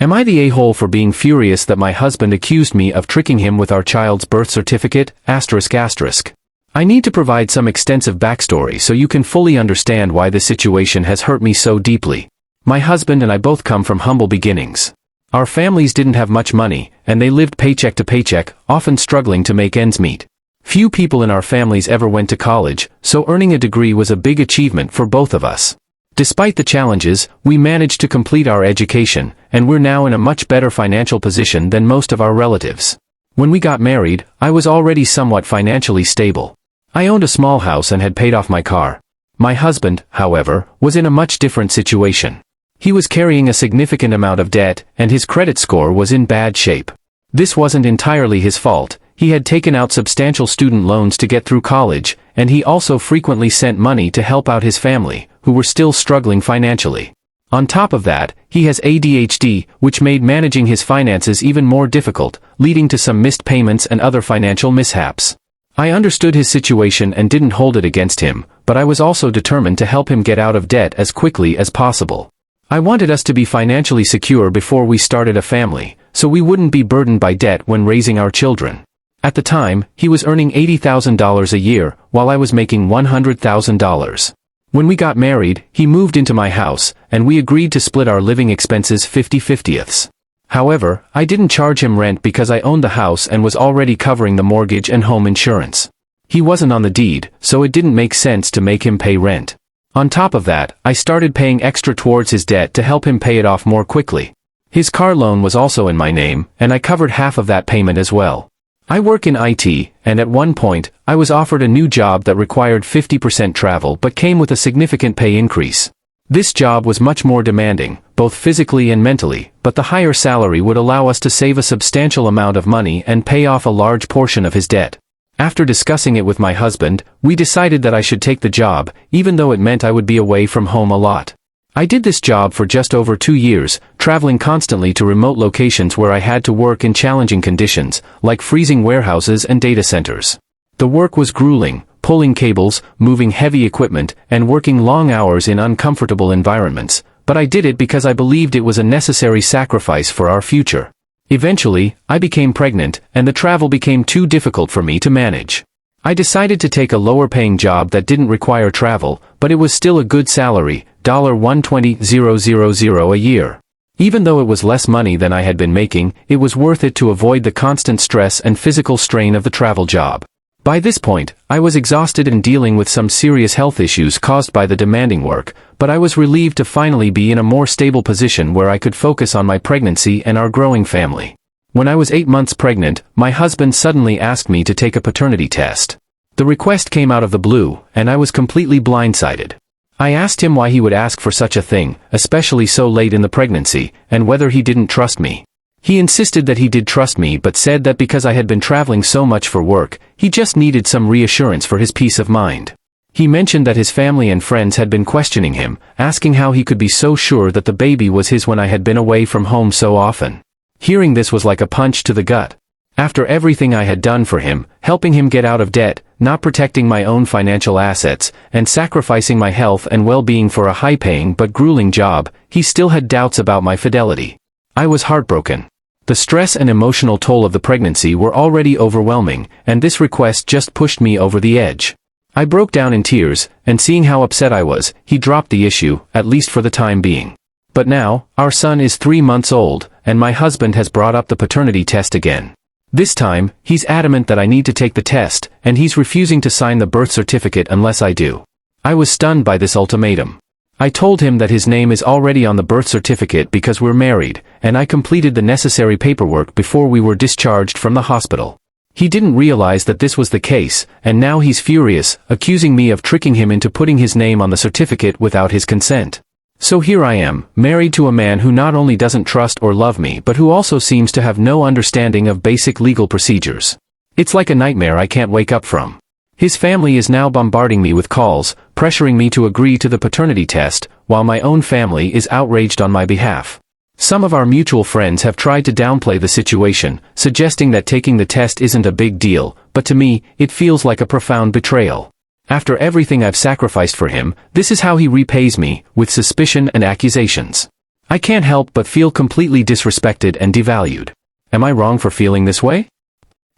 Am I the a-hole for being furious that my husband accused me of tricking him with our child's birth certificate? I need to provide some extensive backstory so you can fully understand why this situation has hurt me so deeply. My husband and I both come from humble beginnings. Our families didn't have much money, and they lived paycheck to paycheck, often struggling to make ends meet. Few people in our families ever went to college, so earning a degree was a big achievement for both of us. Despite the challenges, we managed to complete our education, and we're now in a much better financial position than most of our relatives. When we got married, I was already somewhat financially stable. I owned a small house and had paid off my car. My husband, however, was in a much different situation. He was carrying a significant amount of debt, and his credit score was in bad shape. This wasn't entirely his fault. He had taken out substantial student loans to get through college, and he also frequently sent money to help out his family, who were still struggling financially. On top of that, he has ADHD, which made managing his finances even more difficult, leading to some missed payments and other financial mishaps. I understood his situation and didn't hold it against him, but I was also determined to help him get out of debt as quickly as possible. I wanted us to be financially secure before we started a family, so we wouldn't be burdened by debt when raising our children. At the time, he was earning $80,000 a year, while I was making $100,000. When we got married, he moved into my house, and we agreed to split our living expenses 50-50ths. However, I didn't charge him rent because I owned the house and was already covering the mortgage and home insurance. He wasn't on the deed, so it didn't make sense to make him pay rent. On top of that, I started paying extra towards his debt to help him pay it off more quickly. His car loan was also in my name, and I covered half of that payment as well. I work in IT, and at one point, I was offered a new job that required 50% travel but came with a significant pay increase. This job was much more demanding, both physically and mentally, but the higher salary would allow us to save a substantial amount of money and pay off a large portion of his debt. After discussing it with my husband, we decided that I should take the job, even though it meant I would be away from home a lot. I did this job for just over 2 years, traveling constantly to remote locations where I had to work in challenging conditions, like freezing warehouses and data centers. The work was grueling, pulling cables, moving heavy equipment, and working long hours in uncomfortable environments, but I did it because I believed it was a necessary sacrifice for our future. Eventually, I became pregnant, and the travel became too difficult for me to manage. I decided to take a lower-paying job that didn't require travel, but it was still a good salary, $120,000 a year. Even though it was less money than I had been making, it was worth it to avoid the constant stress and physical strain of the travel job. By this point, I was exhausted and dealing with some serious health issues caused by the demanding work, but I was relieved to finally be in a more stable position where I could focus on my pregnancy and our growing family. When I was 8 months pregnant, my husband suddenly asked me to take a paternity test. The request came out of the blue, and I was completely blindsided. I asked him why he would ask for such a thing, especially so late in the pregnancy, and whether he didn't trust me. He insisted that he did trust me but said that because I had been traveling so much for work, he just needed some reassurance for his peace of mind. He mentioned that his family and friends had been questioning him, asking how he could be so sure that the baby was his when I had been away from home so often. Hearing this was like a punch to the gut. After everything I had done for him, helping him get out of debt, not protecting my own financial assets, and sacrificing my health and well-being for a high-paying but grueling job, he still had doubts about my fidelity. I was heartbroken. The stress and emotional toll of the pregnancy were already overwhelming, and this request just pushed me over the edge. I broke down in tears, and seeing how upset I was, he dropped the issue, at least for the time being. But now, our son is 3 months old, and my husband has brought up the paternity test again. This time, he's adamant that I need to take the test, and he's refusing to sign the birth certificate unless I do. I was stunned by this ultimatum. I told him that his name is already on the birth certificate because we're married, and I completed the necessary paperwork before we were discharged from the hospital. He didn't realize that this was the case, and now he's furious, accusing me of tricking him into putting his name on the certificate without his consent. So here I am, married to a man who not only doesn't trust or love me but who also seems to have no understanding of basic legal procedures. It's like a nightmare I can't wake up from. His family is now bombarding me with calls, pressuring me to agree to the paternity test, while my own family is outraged on my behalf. Some of our mutual friends have tried to downplay the situation, suggesting that taking the test isn't a big deal, but to me, it feels like a profound betrayal. After everything I've sacrificed for him, this is how he repays me, with suspicion and accusations. I can't help but feel completely disrespected and devalued. Am I wrong for feeling this way?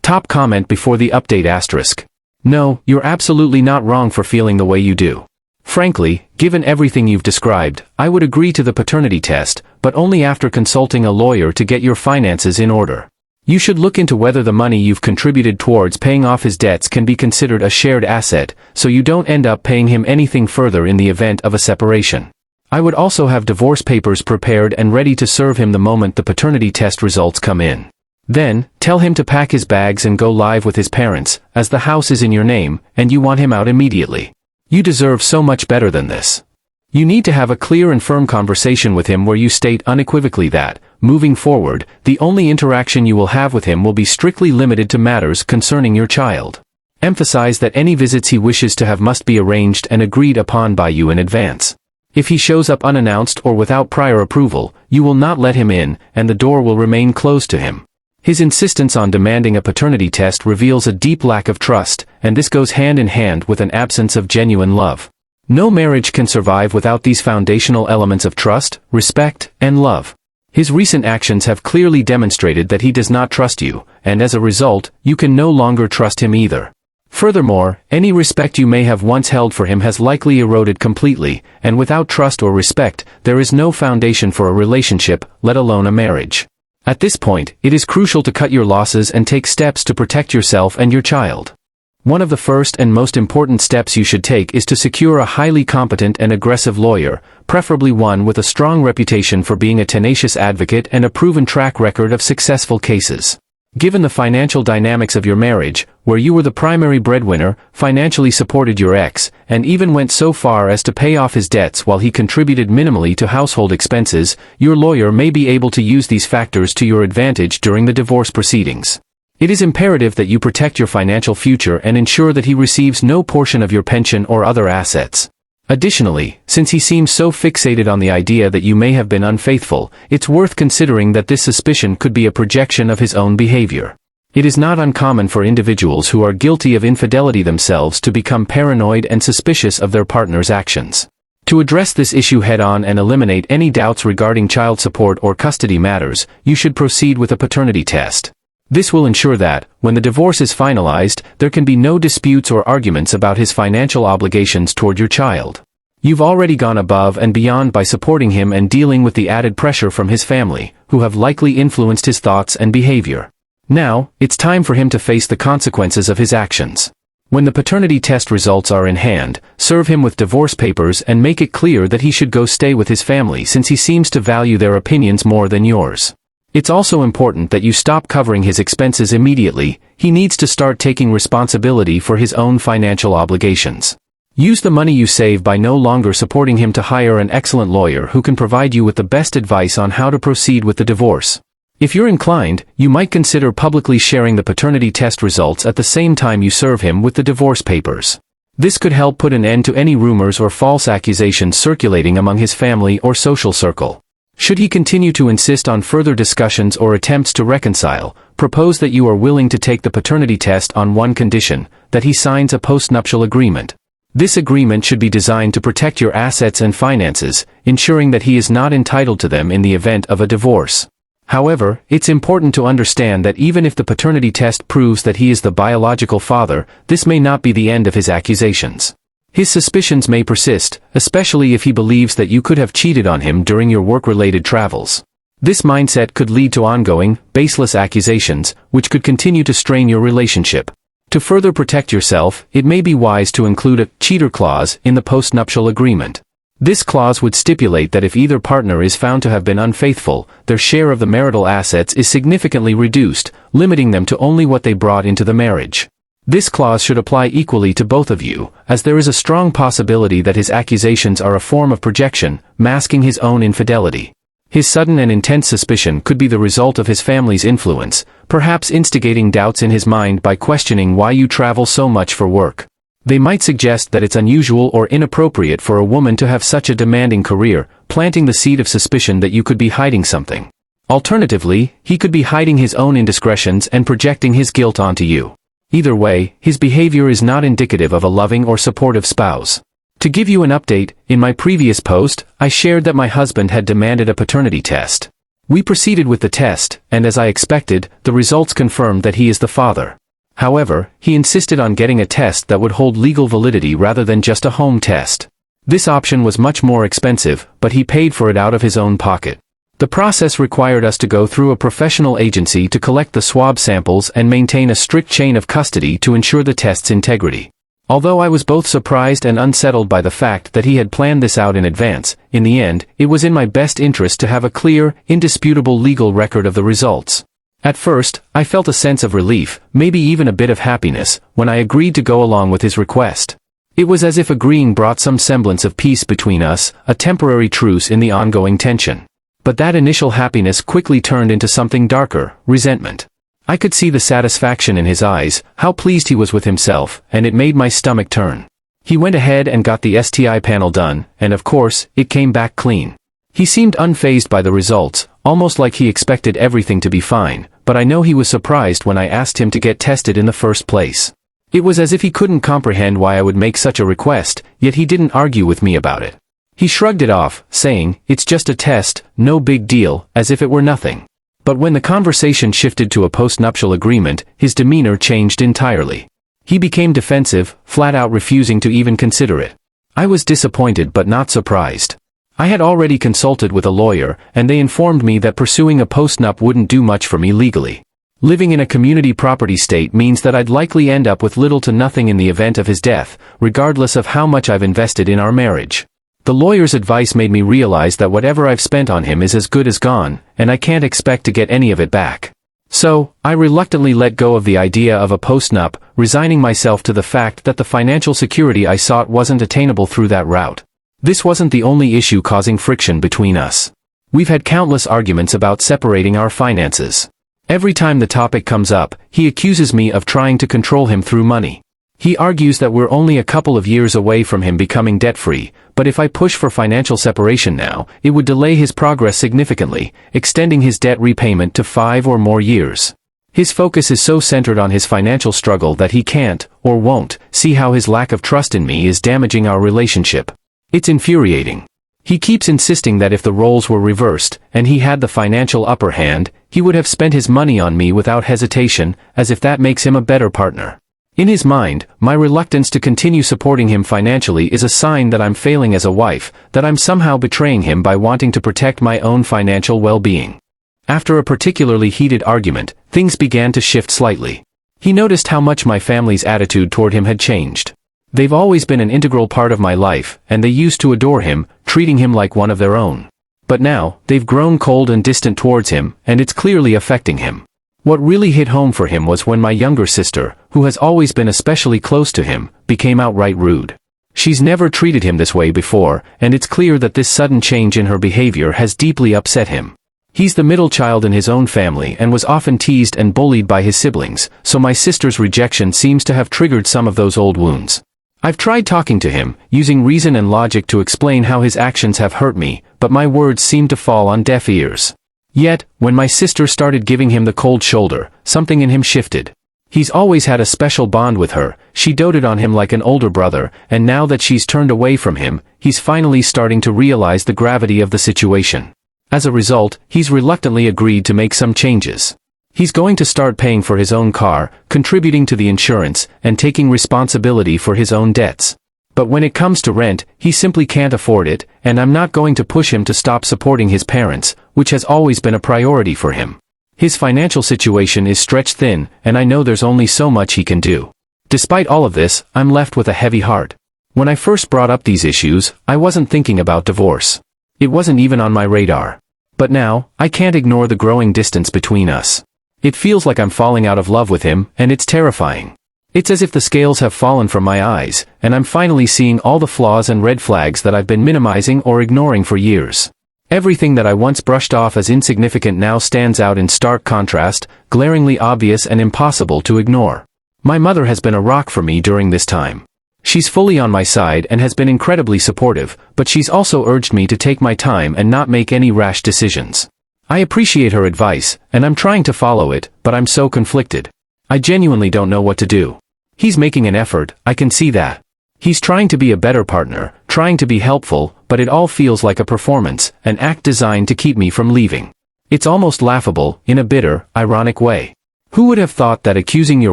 Top comment before the update asterisk. No, you're absolutely not wrong for feeling the way you do. Frankly, given everything you've described, I would agree to the paternity test, but only after consulting a lawyer to get your finances in order. You should look into whether the money you've contributed towards paying off his debts can be considered a shared asset, so you don't end up paying him anything further in the event of a separation. I would also have divorce papers prepared and ready to serve him the moment the paternity test results come in. Then, tell him to pack his bags and go live with his parents, as the house is in your name, and you want him out immediately. You deserve so much better than this. You need to have a clear and firm conversation with him where you state unequivocally that, moving forward, the only interaction you will have with him will be strictly limited to matters concerning your child. Emphasize that any visits he wishes to have must be arranged and agreed upon by you in advance. If he shows up unannounced or without prior approval, you will not let him in, and the door will remain closed to him. His insistence on demanding a paternity test reveals a deep lack of trust, and this goes hand in hand with an absence of genuine love. No marriage can survive without these foundational elements of trust, respect, and love. His recent actions have clearly demonstrated that he does not trust you, and as a result, you can no longer trust him either. Furthermore, any respect you may have once held for him has likely eroded completely, and without trust or respect, there is no foundation for a relationship, let alone a marriage. At this point, it is crucial to cut your losses and take steps to protect yourself and your child. One of the first and most important steps you should take is to secure a highly competent and aggressive lawyer, preferably one with a strong reputation for being a tenacious advocate and a proven track record of successful cases. Given the financial dynamics of your marriage, where you were the primary breadwinner, financially supported your ex, and even went so far as to pay off his debts while he contributed minimally to household expenses, your lawyer may be able to use these factors to your advantage during the divorce proceedings. It is imperative that you protect your financial future and ensure that he receives no portion of your pension or other assets. Additionally, since he seems so fixated on the idea that you may have been unfaithful, it's worth considering that this suspicion could be a projection of his own behavior. It is not uncommon for individuals who are guilty of infidelity themselves to become paranoid and suspicious of their partner's actions. To address this issue head-on and eliminate any doubts regarding child support or custody matters, you should proceed with a paternity test. This will ensure that, when the divorce is finalized, there can be no disputes or arguments about his financial obligations toward your child. You've already gone above and beyond by supporting him and dealing with the added pressure from his family, who have likely influenced his thoughts and behavior. Now, it's time for him to face the consequences of his actions. When the paternity test results are in hand, serve him with divorce papers and make it clear that he should go stay with his family since he seems to value their opinions more than yours. It's also important that you stop covering his expenses immediately. He needs to start taking responsibility for his own financial obligations. Use the money you save by no longer supporting him to hire an excellent lawyer who can provide you with the best advice on how to proceed with the divorce. If you're inclined, you might consider publicly sharing the paternity test results at the same time you serve him with the divorce papers. This could help put an end to any rumors or false accusations circulating among his family or social circle. Should he continue to insist on further discussions or attempts to reconcile, propose that you are willing to take the paternity test on one condition, that he signs a postnuptial agreement. This agreement should be designed to protect your assets and finances, ensuring that he is not entitled to them in the event of a divorce. However, it's important to understand that even if the paternity test proves that he is the biological father, this may not be the end of his accusations. His suspicions may persist, especially if he believes that you could have cheated on him during your work-related travels. This mindset could lead to ongoing, baseless accusations, which could continue to strain your relationship. To further protect yourself, it may be wise to include a cheater clause in the postnuptial agreement. This clause would stipulate that if either partner is found to have been unfaithful, their share of the marital assets is significantly reduced, limiting them to only what they brought into the marriage. This clause should apply equally to both of you, as there is a strong possibility that his accusations are a form of projection, masking his own infidelity. His sudden and intense suspicion could be the result of his family's influence, perhaps instigating doubts in his mind by questioning why you travel so much for work. They might suggest that it's unusual or inappropriate for a woman to have such a demanding career, planting the seed of suspicion that you could be hiding something. Alternatively, he could be hiding his own indiscretions and projecting his guilt onto you. Either way, his behavior is not indicative of a loving or supportive spouse. To give you an update, in my previous post, I shared that my husband had demanded a paternity test. We proceeded with the test, and as I expected, the results confirmed that he is the father. However, he insisted on getting a test that would hold legal validity rather than just a home test. This option was much more expensive, but he paid for it out of his own pocket. The process required us to go through a professional agency to collect the swab samples and maintain a strict chain of custody to ensure the test's integrity. Although I was both surprised and unsettled by the fact that he had planned this out in advance, in the end, it was in my best interest to have a clear, indisputable legal record of the results. At first, I felt a sense of relief, maybe even a bit of happiness, when I agreed to go along with his request. It was as if agreeing brought some semblance of peace between us, a temporary truce in the ongoing tension. But that initial happiness quickly turned into something darker, resentment. I could see the satisfaction in his eyes, how pleased he was with himself, and it made my stomach turn. He went ahead and got the STI panel done, and of course, it came back clean. He seemed unfazed by the results, almost like he expected everything to be fine, but I know he was surprised when I asked him to get tested in the first place. It was as if he couldn't comprehend why I would make such a request, yet he didn't argue with me about it. He shrugged it off, saying, "It's just a test, no big deal," as if it were nothing. But when the conversation shifted to a postnuptial agreement, his demeanor changed entirely. He became defensive, flat out refusing to even consider it. I was disappointed but not surprised. I had already consulted with a lawyer, and they informed me that pursuing a postnup wouldn't do much for me legally. Living in a community property state means that I'd likely end up with little to nothing in the event of his death, regardless of how much I've invested in our marriage. The lawyer's advice made me realize that whatever I've spent on him is as good as gone, and I can't expect to get any of it back. So, I reluctantly let go of the idea of a postnup, resigning myself to the fact that the financial security I sought wasn't attainable through that route. This wasn't the only issue causing friction between us. We've had countless arguments about separating our finances. Every time the topic comes up, he accuses me of trying to control him through money. He argues that we're only a couple of years away from him becoming debt-free, but if I push for financial separation now, it would delay his progress significantly, extending his debt repayment to 5 or more years. His focus is so centered on his financial struggle that he can't, or won't, see how his lack of trust in me is damaging our relationship. It's infuriating. He keeps insisting that if the roles were reversed, and he had the financial upper hand, he would have spent his money on me without hesitation, as if that makes him a better partner. In his mind, my reluctance to continue supporting him financially is a sign that I'm failing as a wife, that I'm somehow betraying him by wanting to protect my own financial well-being. After a particularly heated argument, things began to shift slightly. He noticed how much my family's attitude toward him had changed. They've always been an integral part of my life, and they used to adore him, treating him like one of their own. But now, they've grown cold and distant towards him, and it's clearly affecting him. What really hit home for him was when my younger sister, who has always been especially close to him, became outright rude. She's never treated him this way before, and it's clear that this sudden change in her behavior has deeply upset him. He's the middle child in his own family and was often teased and bullied by his siblings, so my sister's rejection seems to have triggered some of those old wounds. I've tried talking to him, using reason and logic to explain how his actions have hurt me, but my words seem to fall on deaf ears. Yet, when my sister started giving him the cold shoulder, something in him shifted. He's always had a special bond with her, she doted on him like an older brother, and now that she's turned away from him, he's finally starting to realize the gravity of the situation. As a result, he's reluctantly agreed to make some changes. He's going to start paying for his own car, contributing to the insurance, and taking responsibility for his own debts. But when it comes to rent, he simply can't afford it, and I'm not going to push him to stop supporting his parents, which has always been a priority for him. His financial situation is stretched thin, and I know there's only so much he can do. Despite all of this, I'm left with a heavy heart. When I first brought up these issues, I wasn't thinking about divorce. It wasn't even on my radar. But now, I can't ignore the growing distance between us. It feels like I'm falling out of love with him, and it's terrifying. It's as if the scales have fallen from my eyes, and I'm finally seeing all the flaws and red flags that I've been minimizing or ignoring for years. Everything that I once brushed off as insignificant now stands out in stark contrast, glaringly obvious and impossible to ignore. My mother has been a rock for me during this time. She's fully on my side and has been incredibly supportive, but she's also urged me to take my time and not make any rash decisions. I appreciate her advice, and I'm trying to follow it, but I'm so conflicted. I genuinely don't know what to do. He's making an effort, I can see that. He's trying to be a better partner, trying to be helpful, but it all feels like a performance, an act designed to keep me from leaving. It's almost laughable, in a bitter, ironic way. Who would have thought that accusing your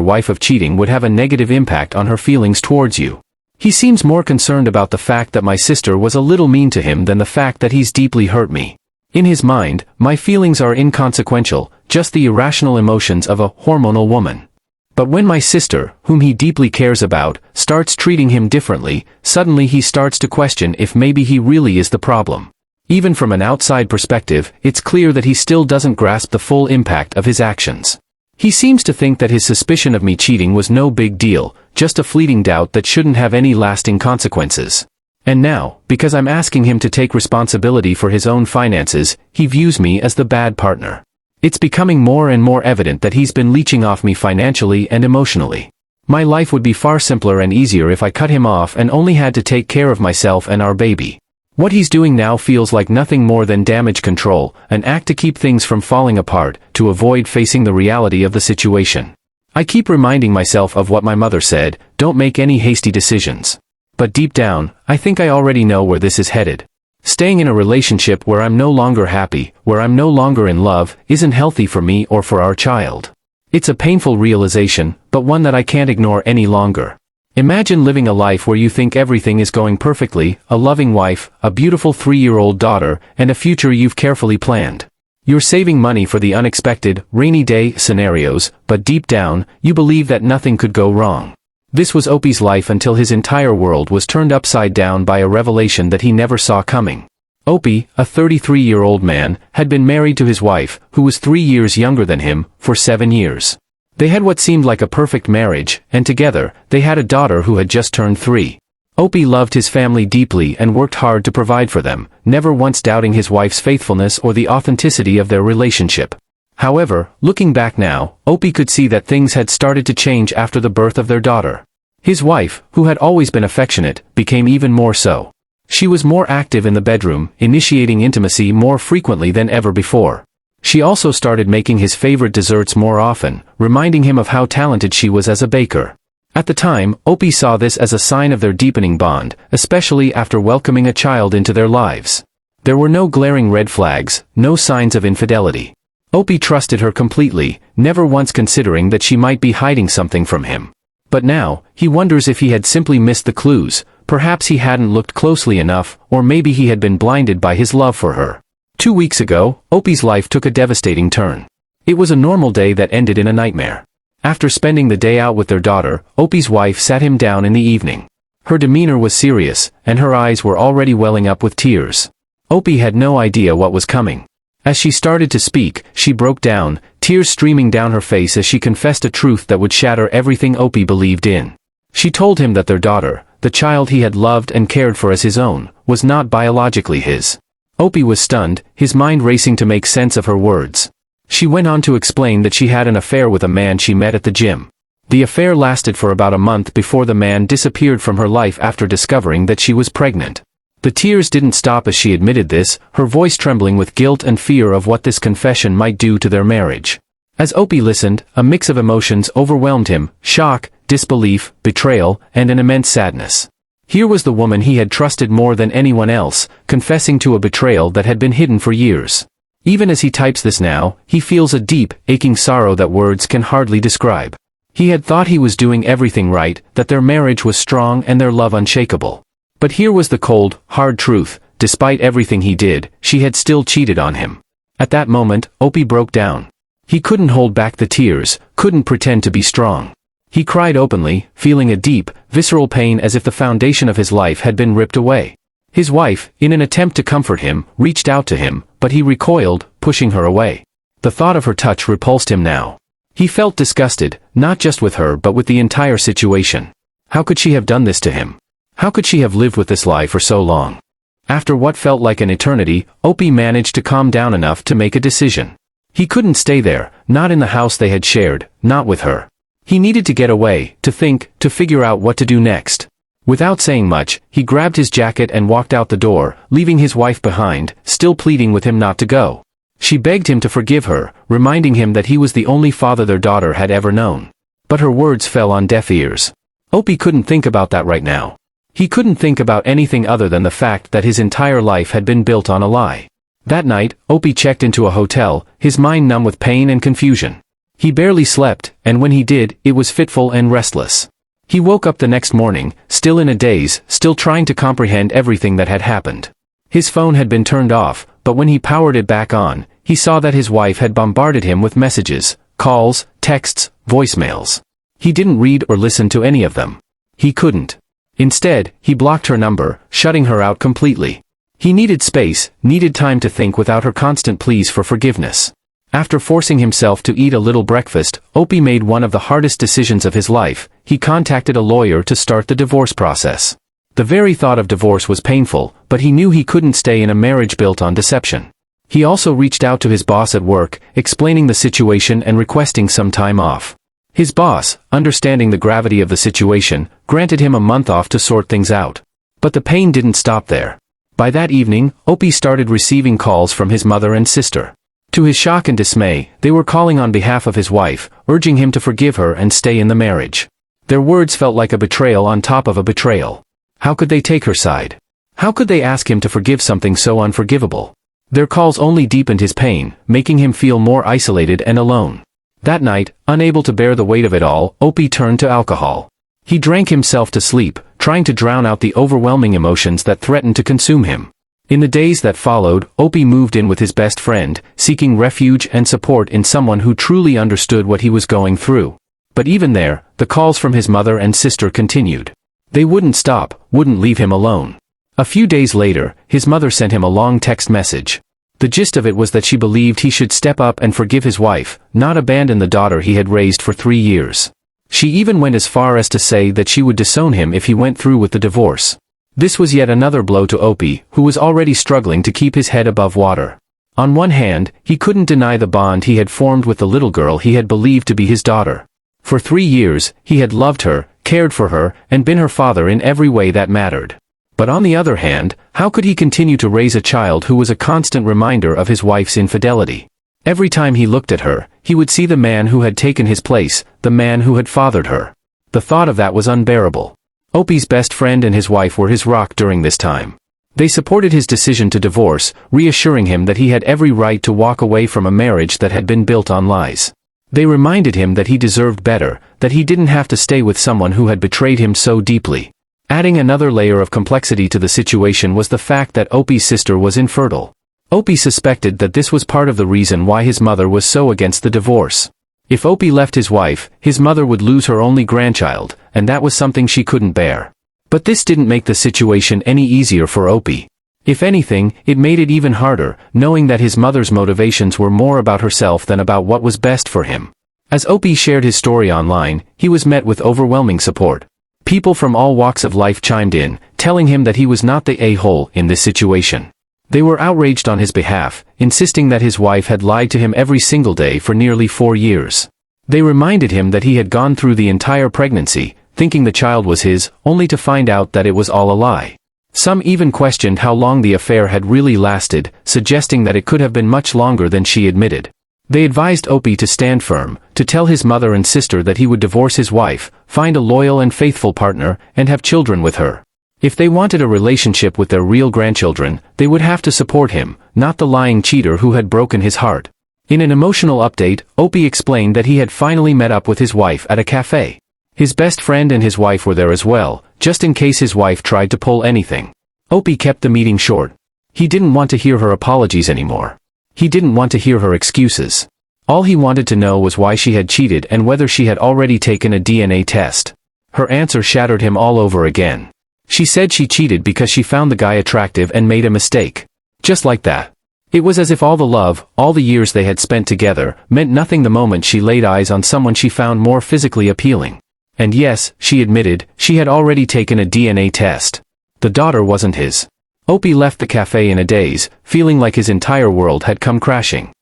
wife of cheating would have a negative impact on her feelings towards you? He seems more concerned about the fact that my sister was a little mean to him than the fact that he's deeply hurt me. In his mind, my feelings are inconsequential, just the irrational emotions of a hormonal woman. But when my sister, whom he deeply cares about, starts treating him differently, suddenly he starts to question if maybe he really is the problem. Even from an outside perspective, it's clear that he still doesn't grasp the full impact of his actions. He seems to think that his suspicion of me cheating was no big deal, just a fleeting doubt that shouldn't have any lasting consequences. And now, because I'm asking him to take responsibility for his own finances, he views me as the bad partner. It's becoming more and more evident that he's been leeching off me financially and emotionally. My life would be far simpler and easier if I cut him off and only had to take care of myself and our baby. What he's doing now feels like nothing more than damage control, an act to keep things from falling apart, to avoid facing the reality of the situation. I keep reminding myself of what my mother said, don't make any hasty decisions. But deep down, I think I already know where this is headed. Staying in a relationship where I'm no longer happy, where I'm no longer in love, isn't healthy for me or for our child. It's a painful realization, but one that I can't ignore any longer. Imagine living a life where you think everything is going perfectly, a loving wife, a beautiful 3-year-old daughter, and a future you've carefully planned. You're saving money for the unexpected, rainy day scenarios, but deep down, you believe that nothing could go wrong. This was Opie's life until his entire world was turned upside down by a revelation that he never saw coming. Opie, a 33-year-old man, had been married to his wife, who was 3 years younger than him, for 7 years. They had what seemed like a perfect marriage, and together, they had a daughter who had just turned 3. Opie loved his family deeply and worked hard to provide for them, never once doubting his wife's faithfulness or the authenticity of their relationship. However, looking back now, Opie could see that things had started to change after the birth of their daughter. His wife, who had always been affectionate, became even more so. She was more active in the bedroom, initiating intimacy more frequently than ever before. She also started making his favorite desserts more often, reminding him of how talented she was as a baker. At the time, Opie saw this as a sign of their deepening bond, especially after welcoming a child into their lives. There were no glaring red flags, no signs of infidelity. Opie trusted her completely, never once considering that she might be hiding something from him. But now, he wonders if he had simply missed the clues, perhaps he hadn't looked closely enough, or maybe he had been blinded by his love for her. 2 weeks ago, Opie's life took a devastating turn. It was a normal day that ended in a nightmare. After spending the day out with their daughter, Opie's wife sat him down in the evening. Her demeanor was serious, and her eyes were already welling up with tears. Opie had no idea what was coming. As she started to speak, she broke down, tears streaming down her face as she confessed a truth that would shatter everything Opie believed in. She told him that their daughter, the child he had loved and cared for as his own, was not biologically his. Opie was stunned, his mind racing to make sense of her words. She went on to explain that she had an affair with a man she met at the gym. The affair lasted for about a month before the man disappeared from her life after discovering that she was pregnant. The tears didn't stop as she admitted this, her voice trembling with guilt and fear of what this confession might do to their marriage. As Opie listened, a mix of emotions overwhelmed him, shock, disbelief, betrayal, and an immense sadness. Here was the woman he had trusted more than anyone else, confessing to a betrayal that had been hidden for years. Even as he types this now, he feels a deep, aching sorrow that words can hardly describe. He had thought he was doing everything right, that their marriage was strong and their love unshakable. But here was the cold, hard truth, despite everything he did, she had still cheated on him. At that moment, Opie broke down. He couldn't hold back the tears, couldn't pretend to be strong. He cried openly, feeling a deep, visceral pain as if the foundation of his life had been ripped away. His wife, in an attempt to comfort him, reached out to him, but he recoiled, pushing her away. The thought of her touch repulsed him now. He felt disgusted, not just with her but with the entire situation. How could she have done this to him? How could she have lived with this lie for so long? After what felt like an eternity, Opie managed to calm down enough to make a decision. He couldn't stay there, not in the house they had shared, not with her. He needed to get away, to think, to figure out what to do next. Without saying much, he grabbed his jacket and walked out the door, leaving his wife behind, still pleading with him not to go. She begged him to forgive her, reminding him that he was the only father their daughter had ever known. But her words fell on deaf ears. Opie couldn't think about that right now. He couldn't think about anything other than the fact that his entire life had been built on a lie. That night, Opie checked into a hotel, his mind numb with pain and confusion. He barely slept, and when he did, it was fitful and restless. He woke up the next morning, still in a daze, still trying to comprehend everything that had happened. His phone had been turned off, but when he powered it back on, he saw that his wife had bombarded him with messages, calls, texts, voicemails. He didn't read or listen to any of them. He couldn't. Instead, he blocked her number, shutting her out completely. He needed space, needed time to think without her constant pleas for forgiveness. After forcing himself to eat a little breakfast, Opie made one of the hardest decisions of his life. He contacted a lawyer to start the divorce process. The very thought of divorce was painful, but he knew he couldn't stay in a marriage built on deception. He also reached out to his boss at work, explaining the situation and requesting some time off. His boss, understanding the gravity of the situation, granted him a month off to sort things out. But the pain didn't stop there. By that evening, Opie started receiving calls from his mother and sister. To his shock and dismay, they were calling on behalf of his wife, urging him to forgive her and stay in the marriage. Their words felt like a betrayal on top of a betrayal. How could they take her side? How could they ask him to forgive something so unforgivable? Their calls only deepened his pain, making him feel more isolated and alone. That night, unable to bear the weight of it all, Opie turned to alcohol. He drank himself to sleep, trying to drown out the overwhelming emotions that threatened to consume him. In the days that followed, Opie moved in with his best friend, seeking refuge and support in someone who truly understood what he was going through. But even there, the calls from his mother and sister continued. They wouldn't stop, wouldn't leave him alone. A few days later, his mother sent him a long text message. The gist of it was that she believed he should step up and forgive his wife, not abandon the daughter he had raised for 3 years. She even went as far as to say that she would disown him if he went through with the divorce. This was yet another blow to Opie, who was already struggling to keep his head above water. On one hand, he couldn't deny the bond he had formed with the little girl he had believed to be his daughter. For 3 years, he had loved her, cared for her, and been her father in every way that mattered. But on the other hand, how could he continue to raise a child who was a constant reminder of his wife's infidelity? Every time he looked at her, he would see the man who had taken his place, the man who had fathered her. The thought of that was unbearable. Opie's best friend and his wife were his rock during this time. They supported his decision to divorce, reassuring him that he had every right to walk away from a marriage that had been built on lies. They reminded him that he deserved better, that he didn't have to stay with someone who had betrayed him so deeply. Adding another layer of complexity to the situation was the fact that Opie's sister was infertile. Opie suspected that this was part of the reason why his mother was so against the divorce. If Opie left his wife, his mother would lose her only grandchild, and that was something she couldn't bear. But this didn't make the situation any easier for Opie. If anything, it made it even harder, knowing that his mother's motivations were more about herself than about what was best for him. As Opie shared his story online, he was met with overwhelming support. People from all walks of life chimed in, telling him that he was not the a-hole in this situation. They were outraged on his behalf, insisting that his wife had lied to him every single day for nearly 4 years. They reminded him that he had gone through the entire pregnancy, thinking the child was his, only to find out that it was all a lie. Some even questioned how long the affair had really lasted, suggesting that it could have been much longer than she admitted. They advised Opie to stand firm, to tell his mother and sister that he would divorce his wife, find a loyal and faithful partner, and have children with her. If they wanted a relationship with their real grandchildren, they would have to support him, not the lying cheater who had broken his heart. In an emotional update, Opie explained that he had finally met up with his wife at a cafe. His best friend and his wife were there as well, just in case his wife tried to pull anything. Opie kept the meeting short. He didn't want to hear her apologies anymore. He didn't want to hear her excuses. All he wanted to know was why she had cheated and whether she had already taken a DNA test. Her answer shattered him all over again. She said she cheated because she found the guy attractive and made a mistake. Just like that. It was as if all the love, all the years they had spent together, meant nothing the moment she laid eyes on someone she found more physically appealing. And yes, she admitted, she had already taken a DNA test. The daughter wasn't his. Opie left the cafe in a daze, feeling like his entire world had come crashing.